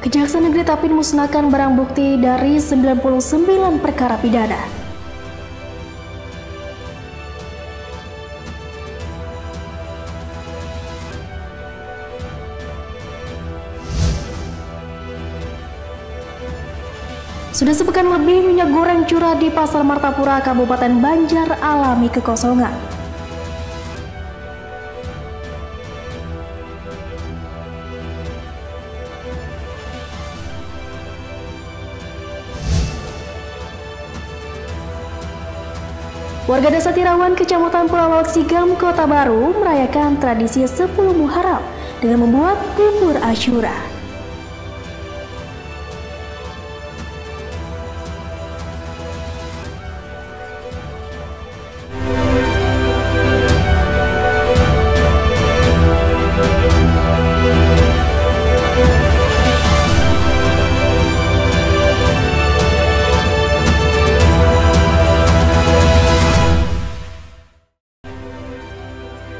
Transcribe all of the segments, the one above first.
Kejaksaan Negeri Tapin musnahkan barang bukti dari 99 perkara pidana. Sudah sepekan lebih minyak goreng curah di Pasar Martapura, Kabupaten Banjar alami kekosongan. Warga Desa Tirawan, Kecamatan Pulau Sigam, Kota Baru merayakan tradisi 10 Muharram dengan membuat bubur Asyura.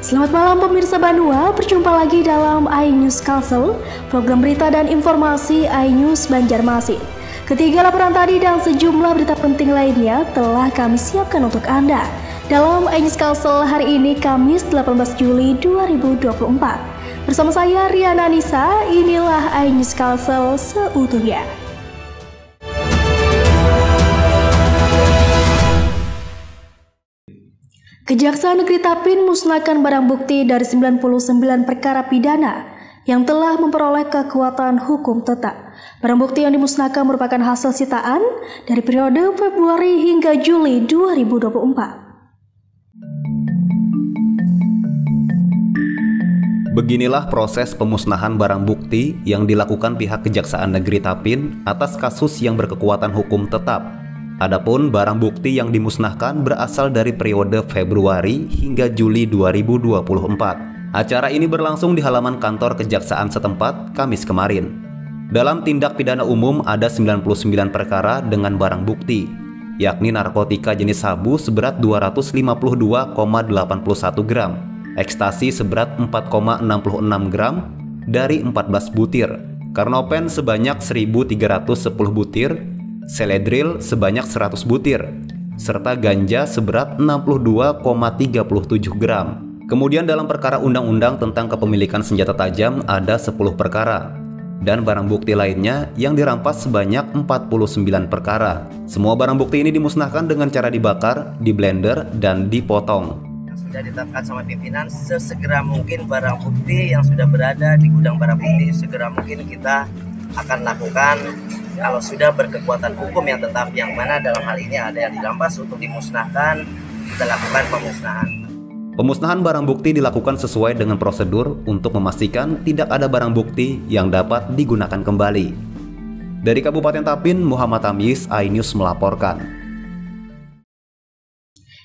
Selamat malam pemirsa Banua, berjumpa lagi dalam iNews Kalsel, program berita dan informasi iNews Banjarmasin. Ketiga laporan tadi dan sejumlah berita penting lainnya telah kami siapkan untuk Anda dalam iNews Kalsel hari ini Kamis 18 Juli 2024. Bersama saya Riana Nisa, inilah iNews Kalsel seutuhnya. Kejaksaan Negeri Tapin musnahkan barang bukti dari 99 perkara pidana yang telah memperoleh kekuatan hukum tetap. Barang bukti yang dimusnahkan merupakan hasil sitaan dari periode Februari hingga Juli 2024. Beginilah proses pemusnahan barang bukti yang dilakukan pihak Kejaksaan Negeri Tapin atas kasus yang berkekuatan hukum tetap. Adapun barang bukti yang dimusnahkan berasal dari periode Februari hingga Juli 2024. Acara ini berlangsung di halaman kantor kejaksaan setempat Kamis kemarin. Dalam tindak pidana umum ada 99 perkara dengan barang bukti, yakni narkotika jenis sabu seberat 252,81 gram, ekstasi seberat 4,66 gram dari 14 butir, karnopen sebanyak 1.310 butir, seledril sebanyak 100 butir, serta ganja seberat 62,37 gram. Kemudian dalam perkara undang-undang tentang kepemilikan senjata tajam ada 10 perkara, dan barang bukti lainnya yang dirampas sebanyak 49 perkara. Semua barang bukti ini dimusnahkan dengan cara dibakar, diblender, dan dipotong. Sudah ditetapkan sama pimpinan, sesegera mungkin barang bukti yang sudah berada di gudang barang bukti segera mungkin kita akan lakukan. Kalau sudah berkekuatan hukum yang tetap, yang mana dalam hal ini ada yang dirampas untuk dimusnahkan, kita lakukan pemusnahan. Pemusnahan barang bukti dilakukan sesuai dengan prosedur untuk memastikan tidak ada barang bukti yang dapat digunakan kembali. Dari Kabupaten Tapin, Muhammad Tamyiz, iNews melaporkan.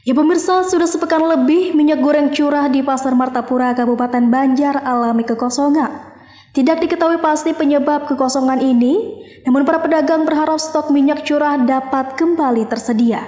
Ya pemirsa, sudah sepekan lebih minyak goreng curah di Pasar Martapura, Kabupaten Banjar alami kekosongan. Tidak diketahui pasti penyebab kekosongan ini, namun para pedagang berharap stok minyak curah dapat kembali tersedia.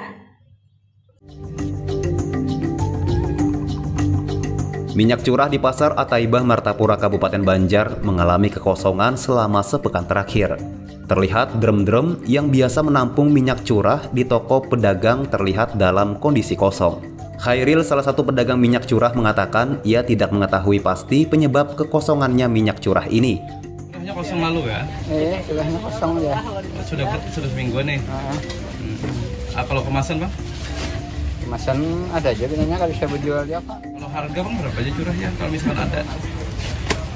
Minyak curah di Pasar Ataibah Martapura, Kabupaten Banjar mengalami kekosongan selama sepekan terakhir. Terlihat drum-drum yang biasa menampung minyak curah di toko pedagang terlihat dalam kondisi kosong. Khairil, salah satu pedagang minyak curah, mengatakan ia tidak mengetahui pasti penyebab kekosongannya minyak curah ini. Curahnya kosong lalu ya? Iya, curahnya kosong ya. Sudah seminggu nih. Kalau kemasan bang? Kemasan ada aja, bilangnya kalau bisa berjual ya pak. Kalau harga bang berapa aja curahnya kalau misalkan ada?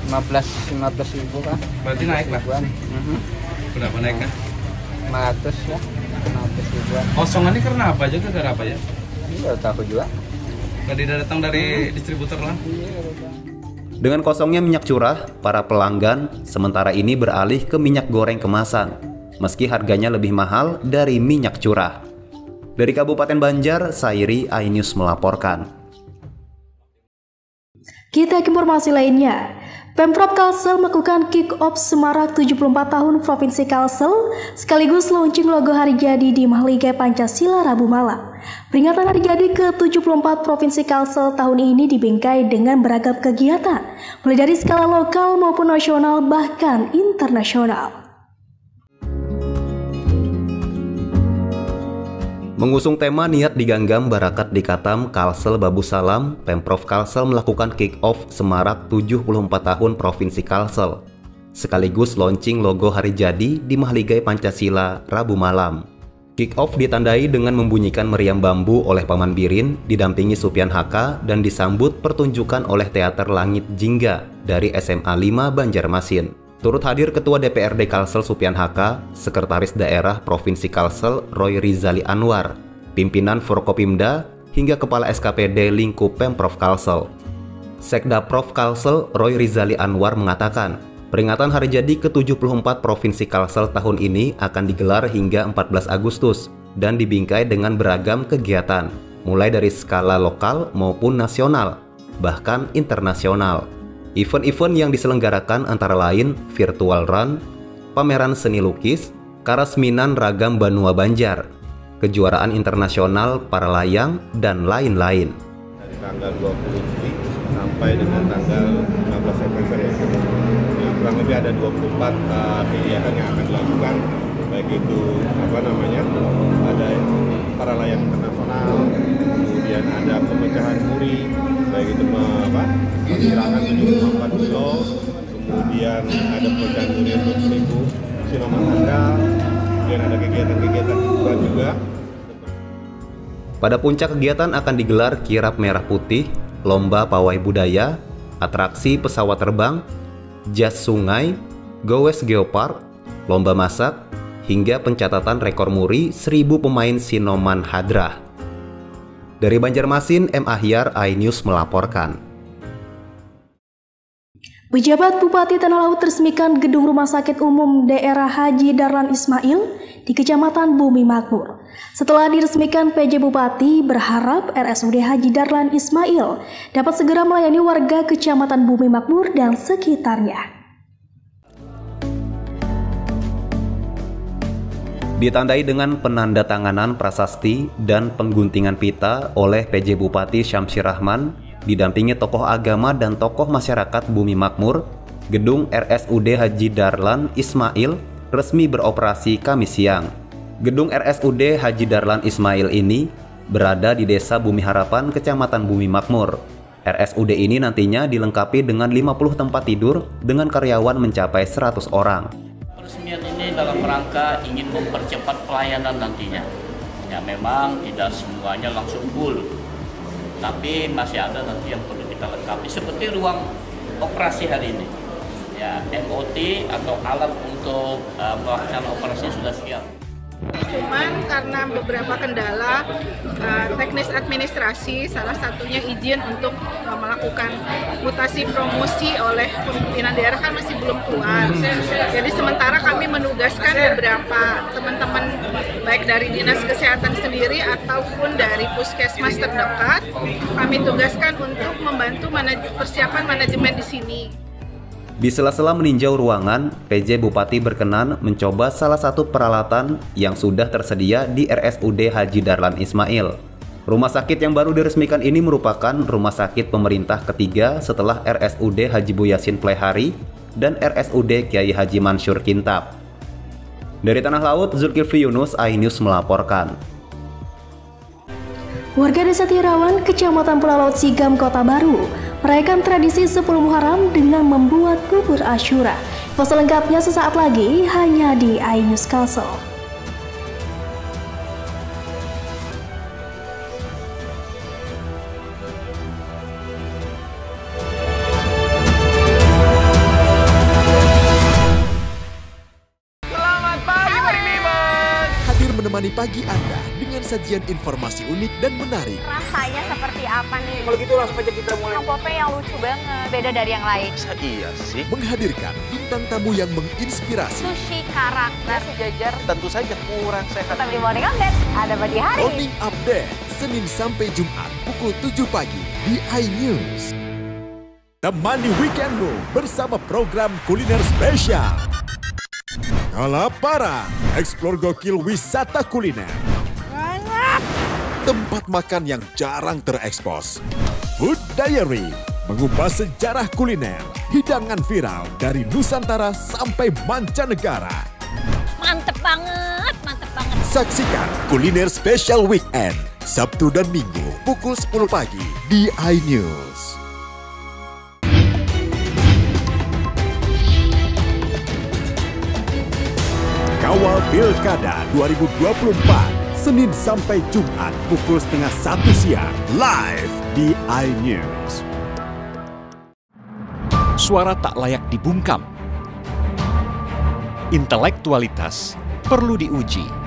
15 ribu kan. Berarti naik lah? Berapa naiknya? 500 ya, 500 ribuan. Kosongannya karena apa aja? Gara apa ya? Iya, tahu juga. Tidak datang dari distributor lah? Dengan kosongnya minyak curah, para pelanggan sementara ini beralih ke minyak goreng kemasan, meski harganya lebih mahal dari minyak curah. Dari Kabupaten Banjar, Sairi, iNews melaporkan. Kita ke informasi lainnya. Pemprov Kalsel melakukan kick-off Semarak 74 tahun Provinsi Kalsel sekaligus launching logo hari jadi di Mahligai Pancasila Rabu malam. Peringatan hari jadi ke-74 Provinsi Kalsel tahun ini dibingkai dengan beragam kegiatan, mulai dari skala lokal maupun nasional bahkan internasional. Mengusung tema Niat Diganggam Barakat Dikatam Kalsel Babu Salam, Pemprov Kalsel melakukan kick-off semarak 74 tahun Provinsi Kalsel, sekaligus launching logo hari jadi di Mahligai Pancasila Rabu malam. Kick-off ditandai dengan membunyikan meriam bambu oleh Paman Birin, didampingi Supian HK, dan disambut pertunjukan oleh Teater Langit Jingga dari SMA 5 Banjarmasin. Turut hadir Ketua DPRD Kalsel Supian HK, Sekretaris Daerah Provinsi Kalsel Roy Rizali Anwar, pimpinan Forkopimda, hingga Kepala SKPD lingkup Pemprov Kalsel. Sekda Prof Kalsel Roy Rizali Anwar mengatakan, peringatan hari jadi ke-74 Provinsi Kalsel tahun ini akan digelar hingga 14 Agustus dan dibingkai dengan beragam kegiatan, mulai dari skala lokal maupun nasional, bahkan internasional. Event-event yang diselenggarakan antara lain virtual run, pameran seni lukis, karasminan ragam Banua Banjar, kejuaraan internasional para layang, dan lain-lain. Dari tanggal 20 Juli sampai dengan tanggal 15 September ya, kurang lebih ada 24 kegiatan yang akan dilakukan, baik itu ada para layang internasional, kemudian ada pemecahan muri, baik itu perkiraan 7,4 kilo, kemudian ada pemecahan muri untuk 1000 siluman handal, kemudian ada kegiatan-kegiatan hiburan juga. Pada puncak kegiatan akan digelar kirap merah putih, lomba pawai budaya, atraksi pesawat terbang, jas sungai, gowes geopark, lomba masak, hingga pencatatan rekor muri 1000 pemain Sinoman Hadrah. Dari Banjarmasin, M. Ahyar, iNews melaporkan. Pejabat Bupati Tanah Laut resmikan gedung Rumah Sakit Umum Daerah Haji Darlan Ismail di Kecamatan Bumi Makmur. Setelah diresmikan, PJ Bupati berharap RSUD Haji Darlan Ismail dapat segera melayani warga Kecamatan Bumi Makmur dan sekitarnya. Ditandai dengan penandatanganan prasasti dan pengguntingan pita oleh PJ Bupati Syamsir Rahman, didampingi tokoh agama dan tokoh masyarakat Bumi Makmur, gedung RSUD Haji Darlan Ismail resmi beroperasi Kamis siang. Gedung RSUD Haji Darlan Ismail ini berada di Desa Bumi Harapan, Kecamatan Bumi Makmur. RSUD ini nantinya dilengkapi dengan 50 tempat tidur dengan karyawan mencapai 100 orang. Peresmian ini dalam rangka ingin mempercepat pelayanan nantinya. Ya memang tidak semuanya langsung full, tapi masih ada nanti yang perlu kita lengkapi seperti ruang operasi hari ini. Ya, MOT atau alat untuk melaksanakan operasi sudah siap. Cuman karena beberapa kendala teknis administrasi, salah satunya izin untuk melakukan mutasi promosi oleh pimpinan daerah kan masih belum keluar. Jadi sementara kami menugaskan beberapa teman-teman baik dari Dinas Kesehatan sendiri ataupun dari puskesmas terdekat, kami tugaskan untuk membantu persiapan manajemen di sini. Di sela-sela meninjau ruangan, PJ Bupati berkenan mencoba salah satu peralatan yang sudah tersedia di RSUD Haji Darlan Ismail. Rumah sakit yang baru diresmikan ini merupakan rumah sakit pemerintah ketiga setelah RSUD Haji Buyasin Plehari dan RSUD Kiai Haji Mansur Kintab. Dari Tanah Laut, Zulkifli Yunus, iNews melaporkan. Warga Desa Tirawan, Kecamatan Pulau Laut Sigam, Kota Baru, merayakan tradisi 10 Muharram dengan membuat bubur Asyura. Info selengkapnya sesaat lagi hanya di iNews Kalsel. Selamat pagi, Bos. Hadir menemani pagi Anda dengan sajian informasi unik dan menarik. Rasanya seperti apa nih? Kalau gitu langsung aja kita mulai. Kang Pope yang lucu banget, beda dari yang lain. Iya sih. Menghadirkan bintang tamu yang menginspirasi. Sushi karakter sejajar. Tentu saja kurang sehat. Tapi Morning Update ada pagi hari. Morning Update, Senin sampai Jumat pukul 7 pagi di iNews. Temani weekendmu bersama program kuliner spesial. Kalaparan, eksplor gokil wisata kuliner. Tempat makan yang jarang terekspos. Food Diary, mengupas sejarah kuliner, hidangan viral dari Nusantara sampai mancanegara. Mantep banget, mantep banget. Saksikan Kuliner Spesial Weekend Sabtu dan Minggu pukul 10 pagi di iNews. Kawal Pilkada 2024 Senin sampai Jumat pukul 12:30 siang live di iNews. Suara tak layak dibungkam. Intelektualitas perlu diuji.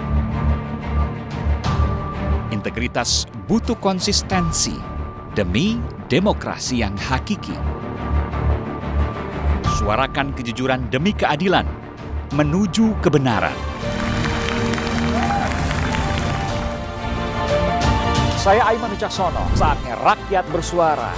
Integritas butuh konsistensi demi demokrasi yang hakiki. Suarakan kejujuran demi keadilan menuju kebenaran. Saya Aiman Wicaksono, saatnya rakyat bersuara.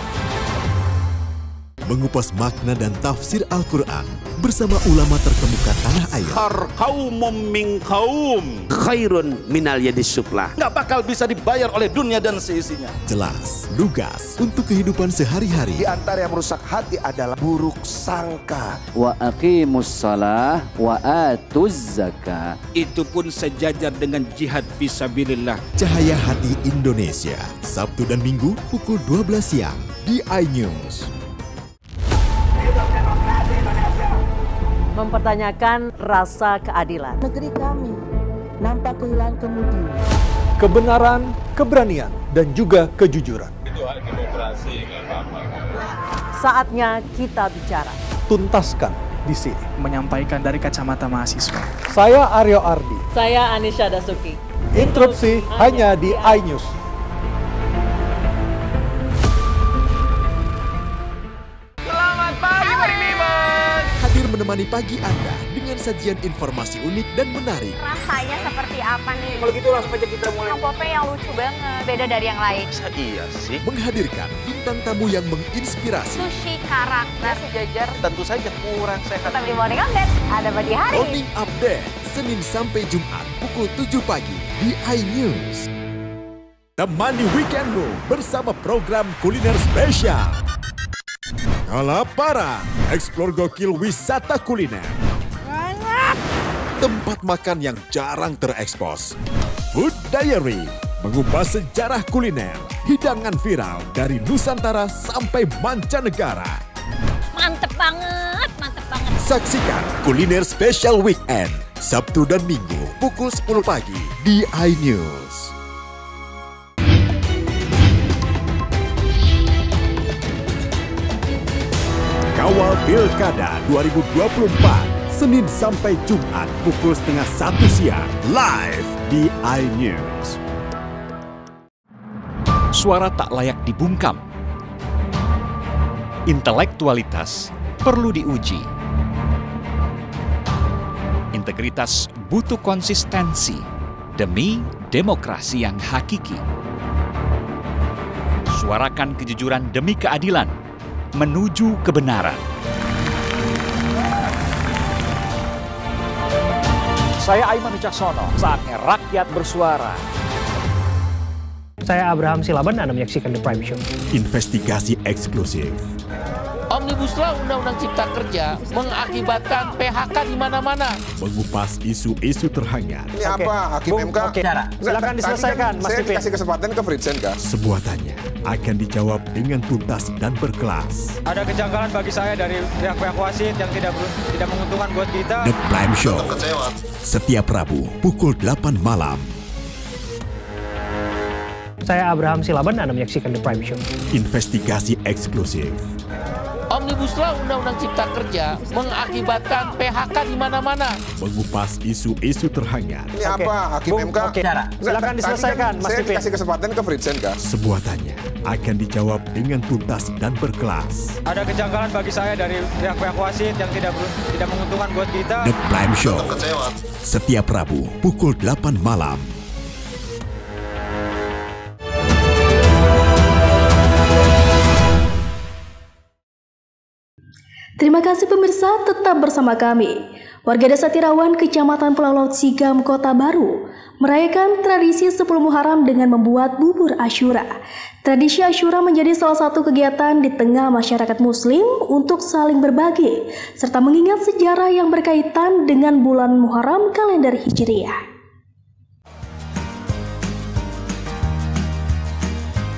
Mengupas makna dan tafsir Al-Quran bersama ulama terkemuka tanah air. Kaumum min kaum khairun minal yadis sufla. Nggak bakal bisa dibayar oleh dunia dan seisinya. Jelas, lugas untuk kehidupan sehari-hari. Di antara yang merusak hati adalah buruk sangka. Wa aqimus shalah wa atuz zakah. Itu pun sejajar dengan jihad fisabilillah. Cahaya Hati Indonesia, Sabtu dan Minggu pukul 12 siang di iNews. Mempertanyakan rasa keadilan. Negeri kami nampak kehilangan kemudi. Kebenaran, keberanian, dan juga kejujuran. Itu hak demokrasi, nggak apa-apa. Saatnya kita bicara. Tuntaskan di sini. Menyampaikan dari kacamata mahasiswa. Saya Aryo Ardi. Saya Anisha Dasuki. Interupsi hanya di iNews. Menemani pagi Anda dengan sajian informasi unik dan menarik. Rasanya seperti apa nih? Kalau gitu langsung aja kita mulai. Kang Pope yang lucu banget, beda dari yang lain. Iya sih. Menghadirkan bintang tamu yang menginspirasi. Sushi karakter sejajar. Tentu saja kurang sehat. Tapi morning update ada di hari. Morning Update Senin sampai Jumat pukul 7 pagi di iNews. Temani weekendmu bersama program kuliner spesial. Kalaparan, eksplor gokil wisata kuliner. Tempat makan yang jarang terekspos. Food Diary, mengupas sejarah kuliner, hidangan viral dari Nusantara sampai mancanegara. Mantep banget, mantep banget. Saksikan Kuliner Spesial Weekend, Sabtu dan Minggu pukul 10 pagi di iNews. Kawal Pilkada 2024 Senin sampai Jumat pukul 12:30 siang live di iNews. Suara tak layak dibungkam. Intelektualitas perlu diuji. Integritas butuh konsistensi demi demokrasi yang hakiki. Suarakan kejujuran demi keadilan menuju kebenaran. Saya Aiman Wicaksono, saatnya rakyat bersuara. Saya Abraham Silaban, Anda menyaksikan The Prime Show. Investigasi eksklusif. Omnibus Law Undang-Undang Cipta Kerja mengakibatkan PHK di mana-mana. Mengupas isu-isu terhangat. Ini apa? Hakim MK? Silakan diselesaikan, Mas Saya Pipin. dikasih kesempatan ke Fritsen, Kak. Sebuah tanya akan dijawab dengan tuntas dan berkelas. Ada kejanggalan bagi saya dari pihak-pihak wasit yang tidak menguntungkan buat kita. The Prime Show. Setiap Rabu pukul 8 malam. Saya Abraham Silaban, Anda menyaksikan The Prime Show. Investigasi eksklusif. Omnibus Law Undang-Undang Cipta Kerja mengakibatkan PHK di mana-mana. Mengupas isu-isu terhangat. Ini apa? Hakim MK? Silakan diselesaikan, Mas Saya Pipin. dikasih kesempatan ke Fritsen, Kak. Sebuah tanya akan dijawab dengan tuntas dan berkelas. Ada kejanggalan bagi saya dari pihak-pihak wasit yang tidak menguntungkan buat kita. The Prime Show. Setiap Rabu pukul 8 malam. Terima kasih pemirsa, tetap bersama kami. Warga Desa Tirawan, Kecamatan Pulau Laut Sigam, Kota Baru, merayakan tradisi 10 Muharram dengan membuat bubur Asyura. Tradisi Asyura menjadi salah satu kegiatan di tengah masyarakat Muslim untuk saling berbagi, serta mengingat sejarah yang berkaitan dengan bulan Muharram kalender Hijriah.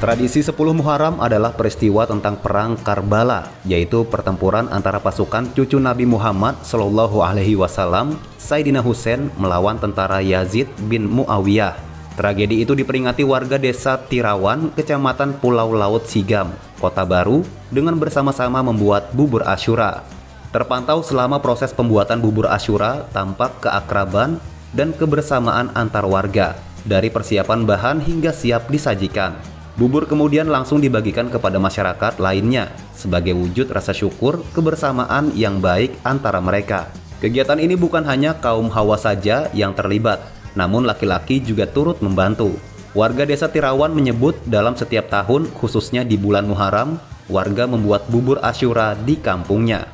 Tradisi 10 Muharram adalah peristiwa tentang perang Karbala, yaitu pertempuran antara pasukan cucu Nabi Muhammad Shallallahu Alaihi Wasallam, Sayyidina Husain melawan tentara Yazid bin Muawiyah. Tragedi itu diperingati warga desa Tirawan, kecamatan Pulau Laut Sigam, Kota Baru, dengan bersama-sama membuat bubur Asyura. Terpantau selama proses pembuatan bubur Asyura tampak keakraban dan kebersamaan antar warga, dari persiapan bahan hingga siap disajikan. Bubur kemudian langsung dibagikan kepada masyarakat lainnya sebagai wujud rasa syukur kebersamaan yang baik antara mereka. Kegiatan ini bukan hanya kaum Hawa saja yang terlibat, namun laki-laki juga turut membantu. Warga desa Tirawan menyebut dalam setiap tahun, khususnya di bulan Muharram, warga membuat bubur Asyura di kampungnya.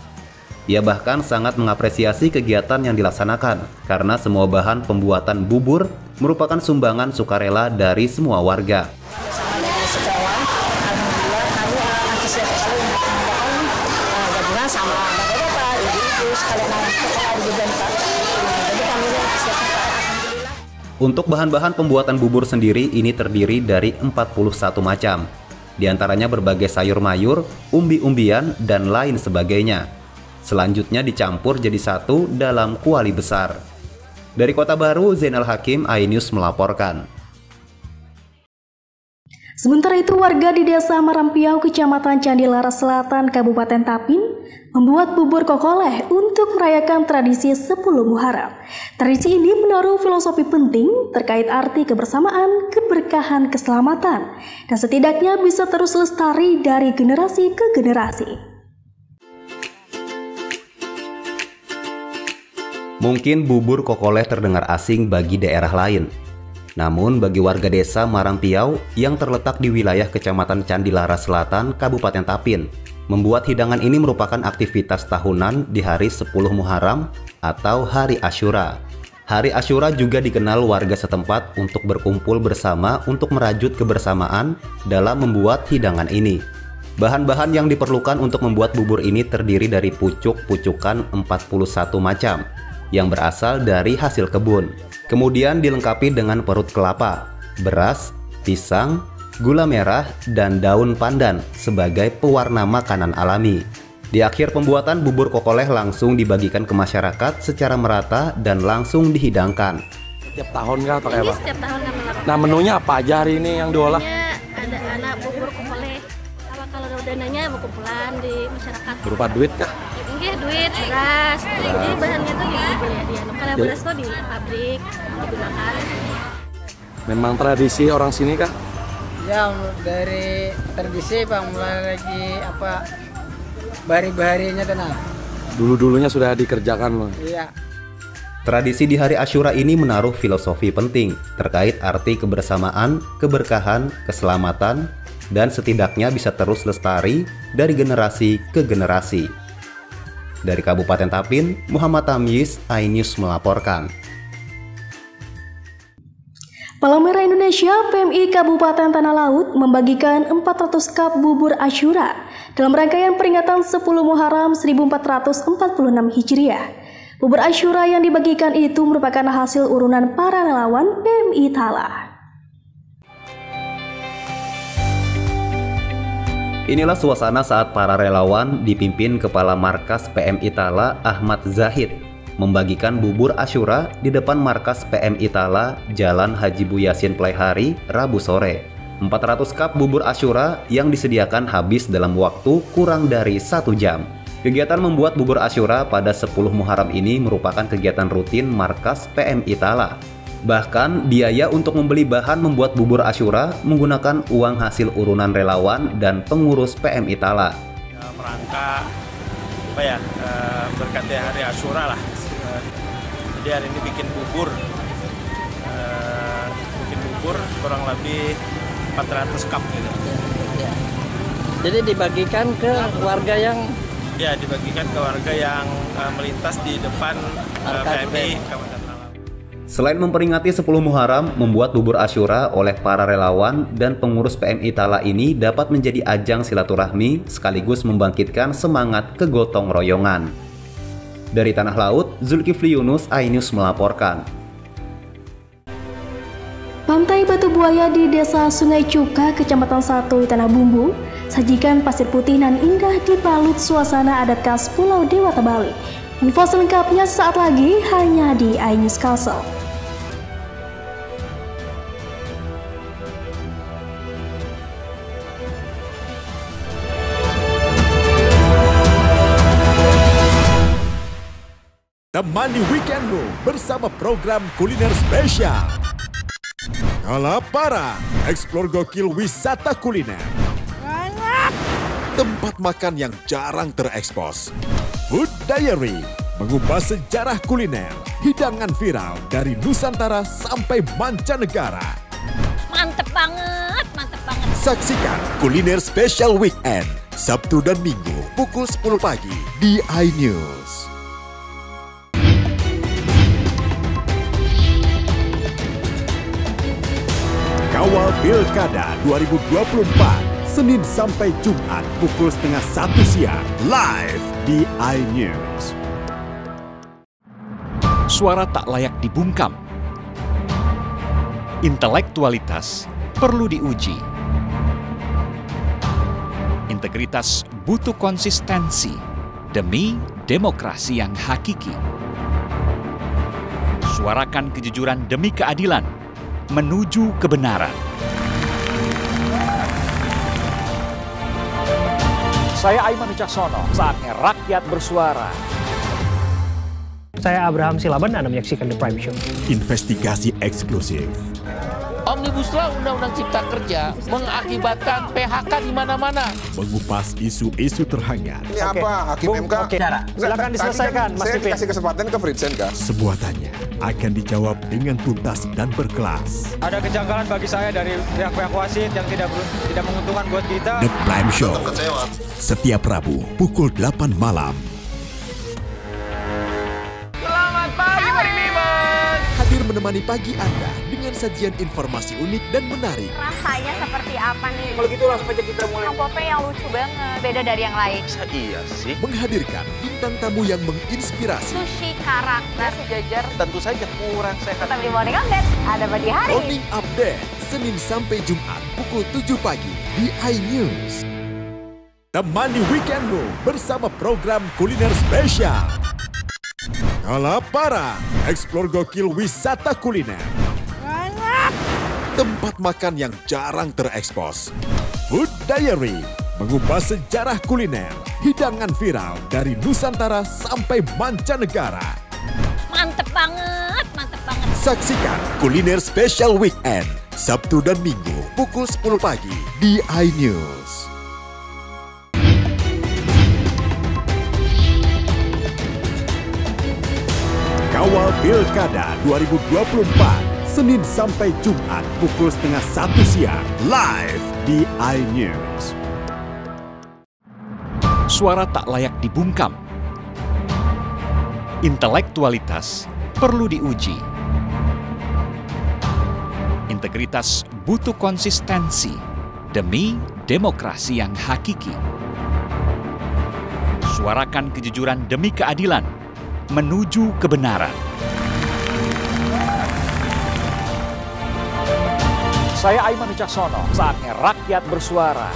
Ia bahkan sangat mengapresiasi kegiatan yang dilaksanakan karena semua bahan pembuatan bubur merupakan sumbangan sukarela dari semua warga. Untuk bahan-bahan pembuatan bubur sendiri ini terdiri dari 41 macam. Di antaranya berbagai sayur mayur, umbi-umbian, dan lain sebagainya. Selanjutnya dicampur jadi satu dalam kuali besar. Dari Kota Baru, Zainal Hakim, iNews melaporkan. Sementara itu, warga di Desa Marampiau, Kecamatan Candilara Selatan, Kabupaten Tapin, membuat bubur kokoleh untuk merayakan tradisi 10 Muharram. Tradisi ini menaruh filosofi penting terkait arti kebersamaan, keberkahan, keselamatan, dan setidaknya bisa terus lestari dari generasi ke generasi. Mungkin bubur kokoleh terdengar asing bagi daerah lain. Namun bagi warga desa Marampiau yang terletak di wilayah Kecamatan Candilara Selatan, Kabupaten Tapin, membuat hidangan ini merupakan aktivitas tahunan di hari 10 Muharram atau Hari Asyura. Hari Asyura juga dikenal warga setempat untuk berkumpul bersama untuk merajut kebersamaan dalam membuat hidangan ini. Bahan-bahan yang diperlukan untuk membuat bubur ini terdiri dari pucuk-pucukan 41 macam yang berasal dari hasil kebun. Kemudian dilengkapi dengan perut kelapa, beras, pisang, gula merah, dan daun pandan sebagai pewarna makanan alami. Di akhir pembuatan, bubur kokoleh langsung dibagikan ke masyarakat secara merata dan langsung dihidangkan. Setiap tahun kah atau kayak apa? Setiap tahun kami lakukan. Nah, menunya apa aja hari ini yang diolah? Ada anak bubur kokoleh. Kalau dananya kumpulan di masyarakat. Berupa duit kah? Mungkin duit, beras. Jadi bahannya tuh di kalau beras tuh di pabrik digunakan. Memang tradisi orang sini kah? Ya, dari tradisi Bang, mulai lagi apa bahari-baharinya tenang. Dulu-dulunya sudah dikerjakan loh. Iya. Tradisi di Hari Asyura ini menaruh filosofi penting terkait arti kebersamaan, keberkahan, keselamatan, dan setidaknya bisa terus lestari dari generasi ke generasi. Dari Kabupaten Tapin, Muhammad Tamyiz, iNews melaporkan. Palang Merah Indonesia PMI Kabupaten Tanah Laut membagikan 400 cup bubur Asyura dalam rangkaian peringatan 10 Muharram 1446 Hijriah. Bubur Asyura yang dibagikan itu merupakan hasil urunan para relawan PMI Tala. Inilah suasana saat para relawan dipimpin Kepala Markas PMI Tala Ahmad Zahid membagikan bubur Asyura di depan Markas PMI Tala Jalan Haji Buyasin Playhari, Rabu sore. 400 cup bubur Asyura yang disediakan habis dalam waktu kurang dari 1 jam. Kegiatan membuat bubur Asyura pada 10 Muharram ini merupakan kegiatan rutin Markas PMI Tala. Bahkan biaya untuk membeli bahan membuat bubur Asyura menggunakan uang hasil urunan relawan dan pengurus PMI Tala. Merangka berkati Hari Asyura lah. Jadi hari ini bikin bubur kurang lebih 400 cup gitu. Ya. Jadi dibagikan ke warga yang melintas di depan PMI Kabupaten. Selain memperingati 10 Muharram, membuat bubur Asyura oleh para relawan dan pengurus PMI Tala ini dapat menjadi ajang silaturahmi sekaligus membangkitkan semangat kegotong royongan. Dari Tanah Laut, Zulkifli Yunus, iNews melaporkan. Pantai Batu Buaya di Desa Sungai Cuka, Kecamatan Satu, Tanah Bumbu, sajikan pasir putih nan indah dibalut suasana adat khas Pulau Dewata Bali. Info selengkapnya saat lagi hanya di iNews Kalsel. Temani weekendmu bersama program kuliner spesial. Kalaparan, eksplor gokil wisata kuliner. Tempat makan yang jarang terekspos. Food Diary, mengupas sejarah kuliner, hidangan viral dari Nusantara sampai mancanegara. Mantep banget, mantep banget. Saksikan kuliner spesial weekend, Sabtu dan Minggu pukul 10 pagi di iNews. Kawal Pilkada 2024, Senin sampai Jumat pukul 12:30 siang, live di iNews. Suara tak layak dibungkam. Intelektualitas perlu diuji. Integritas butuh konsistensi demi demokrasi yang hakiki. Suarakan kejujuran demi keadilan menuju kebenaran. Saya Aiman Wicaksono, saatnya rakyat bersuara. Saya Abraham Silaban, Anda menyaksikan The Prime Show. Investigasi eksklusif. Omnibus Law Undang-Undang Cipta Kerja mengakibatkan PHK di mana-mana. Mengupas isu-isu terhangat. Ini apa? Hakim MK? Silakan diselesaikan, Mas Pipin. Saya kasih kesempatan ke Fritsen, Kak. Semua tanya akan dijawab dengan tuntas dan berkelas. Ada kejanggalan bagi saya dari pihak-pihak wasit yang tidak menguntungkan buat kita. The Prime Show, setiap Rabu pukul 8 malam. Selamat pagi, Bimers! Hadir menemani pagi Anda dengan sajian informasi unik dan menarik. Rasanya seperti apa nih? Kalau gitu langsung aja kita mulai. Pop yang lucu banget, beda dari yang lain. Iya sih. Menghadirkan bintang tamu yang menginspirasi. Sushi karakter sejajar. Tentu saja kurang sehat. Tapi morning update ada pagi hari. Morning Update, Senin sampai Jumat pukul 7 pagi di iNews. Temani weekendmu bersama program kuliner spesial. Kalaparan, eksplor gokil wisata kuliner. Tempat makan yang jarang terekspos. Food Diary, mengupas sejarah kuliner, hidangan viral dari Nusantara sampai mancanegara. Mantep banget, mantep banget. Saksikan kuliner spesial weekend, Sabtu dan Minggu pukul 10 pagi di iNews. Kawal Pilkada 2024, Senin sampai Jumat pukul 12:30 siang, live di iNews. Suara tak layak dibungkam. Intelektualitas perlu diuji. Integritas butuh konsistensi demi demokrasi yang hakiki. Suarakan kejujuran demi keadilan menuju kebenaran. Saya Aiman Wicaksono, saatnya rakyat bersuara.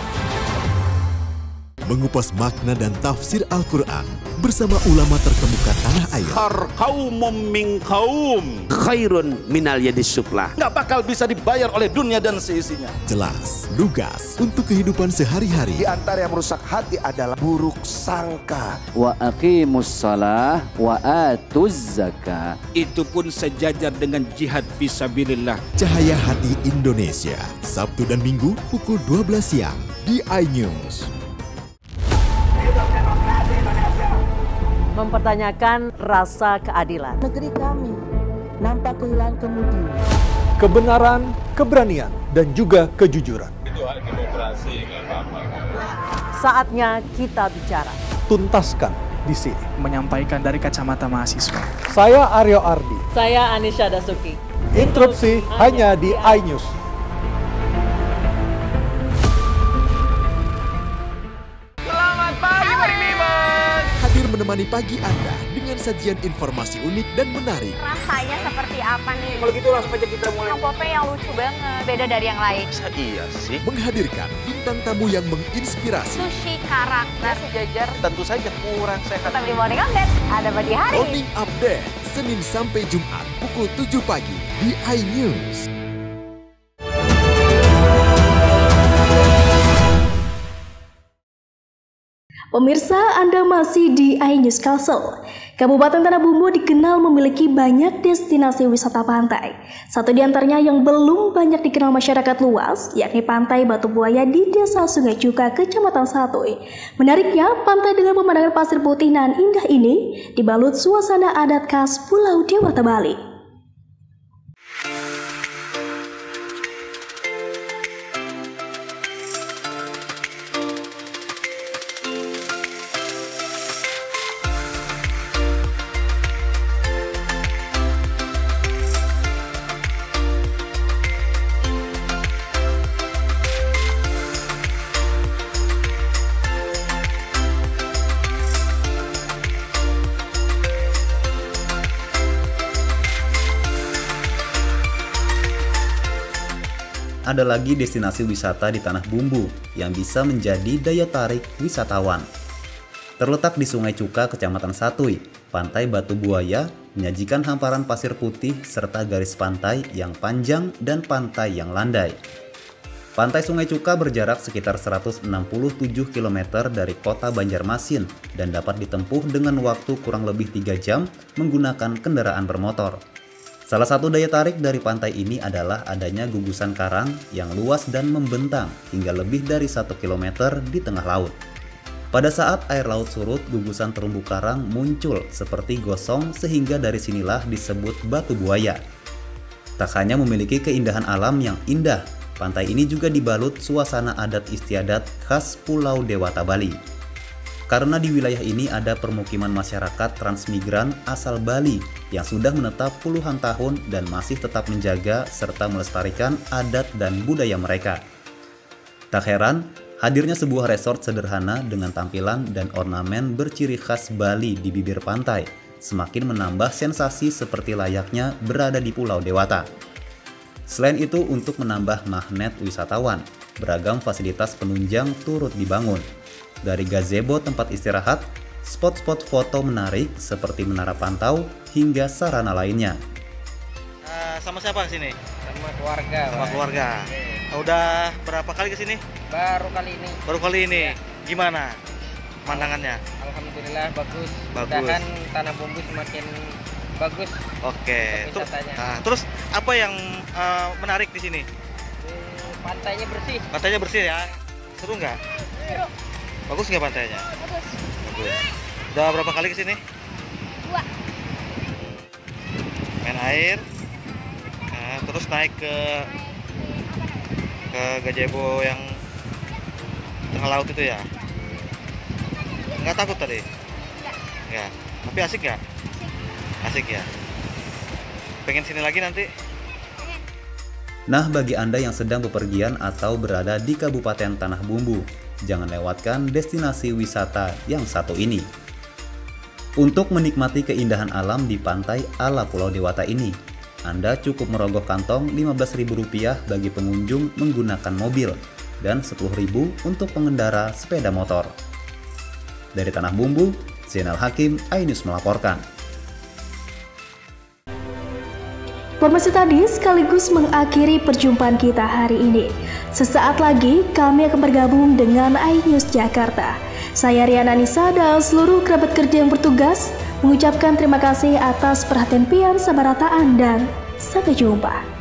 Mengupas makna dan tafsir Al-Quran bersama ulama terkemuka tanah air. Kaumum min kaum khairun minal yadis sufla. Nggak bakal bisa dibayar oleh dunia dan seisinya. Jelas, lugas untuk kehidupan sehari-hari. Di antara yang merusak hati adalah buruk sangka. Wa aqimus shalah wa atuz zakah. Itu pun sejajar dengan jihad fisabilillah. Cahaya Hati Indonesia, Sabtu dan Minggu pukul 12 siang di iNews. Mempertanyakan rasa keadilan. Negeri kami nampak kehilangan kemudi. Kebenaran, keberanian, dan juga kejujuran. Itu hak demokrasi, nggak apa-apa. Saatnya kita bicara. Tuntaskan di sini. Menyampaikan dari kacamata mahasiswa. Saya Aryo Ardi. Saya Anisha Dasuki. Interupsi hanya di iNews. Selamat pagi, Bimers! Hadir menemani menemani pagi Anda dengan sajian informasi unik dan menarik. Rasanya seperti apa nih? Kalau gitu langsung aja kita mulai. Pop yang lucu banget, beda dari yang lain. Iya sih. Menghadirkan bintang tamu yang menginspirasi. Sushi karakter sejajar. Tentu saja kurang sehat. Tapi morning update ada pagi hari. Morning update Senin sampai Jumat pukul 7 pagi di iNews. Pemirsa, Anda masih di iNews Kalsel. Kabupaten Tanah Bumbu dikenal memiliki banyak destinasi wisata pantai. Satu di antaranya yang belum banyak dikenal masyarakat luas, yakni Pantai Batu Buaya di Desa Sungai Cuka, Kecamatan Satuy. Menariknya, pantai dengan pemandangan pasir putih nan indah ini dibalut suasana adat khas Pulau Dewata Bali. Ada lagi destinasi wisata di Tanah Bumbu yang bisa menjadi daya tarik wisatawan. Terletak di Sungai Cuka, Kecamatan Satuy, Pantai Batu Buaya menyajikan hamparan pasir putih serta garis pantai yang panjang dan pantai yang landai. Pantai Sungai Cuka berjarak sekitar 167 km dari kota Banjarmasin dan dapat ditempuh dengan waktu kurang lebih 3 jam menggunakan kendaraan bermotor. Salah satu daya tarik dari pantai ini adalah adanya gugusan karang yang luas dan membentang hingga lebih dari 1 km di tengah laut. Pada saat air laut surut, gugusan terumbu karang muncul seperti gosong sehingga dari sinilah disebut Batu Buaya. Tak hanya memiliki keindahan alam yang indah, pantai ini juga dibalut suasana adat istiadat khas Pulau Dewata Bali. Karena di wilayah ini ada permukiman masyarakat transmigran asal Bali yang sudah menetap puluhan tahun dan masih tetap menjaga serta melestarikan adat dan budaya mereka. Tak heran, hadirnya sebuah resort sederhana dengan tampilan dan ornamen berciri khas Bali di bibir pantai semakin menambah sensasi seperti layaknya berada di Pulau Dewata. Selain itu, untuk menambah magnet wisatawan, beragam fasilitas penunjang turut dibangun. Dari gazebo tempat istirahat, spot-spot foto menarik seperti menara pantau, hingga sarana lainnya. Sama siapa ke sini? Sama keluarga. Sama keluarga. Udah berapa kali ke sini? Baru kali ini. Baru kali ini. Gimana pemandangannya? Alhamdulillah bagus. Bagus. Mudah-mudahan Tanah Bumbu semakin bagus. Oke. Terus apa yang menarik di sini? Pantainya bersih. Pantainya bersih ya. Seru nggak? Seru. Bagus nggak pantainya? Bagus. Bagus. Udah berapa kali ke sini? 2. Main air. Nah, terus naik ke gazebo yang tengah laut itu ya? Nggak takut tadi? Nggak. Tapi asik nggak? Asik ya. Pengen sini lagi nanti? Nah, bagi Anda yang sedang bepergian atau berada di Kabupaten Tanah Bumbu, jangan lewatkan destinasi wisata yang satu ini. Untuk menikmati keindahan alam di pantai ala Pulau Dewata ini, Anda cukup merogoh kantong Rp15.000 bagi pengunjung menggunakan mobil dan Rp10.000 untuk pengendara sepeda motor. Dari Tanah Bumbu, Zainal Hakim, iNews melaporkan. Informasi tadi sekaligus mengakhiri perjumpaan kita hari ini. Sesaat lagi kami akan bergabung dengan iNews Jakarta. Saya Riana Nisa dan seluruh kerabat kerja yang bertugas mengucapkan terima kasih atas perhatian pian, sabarata, dan sampai jumpa.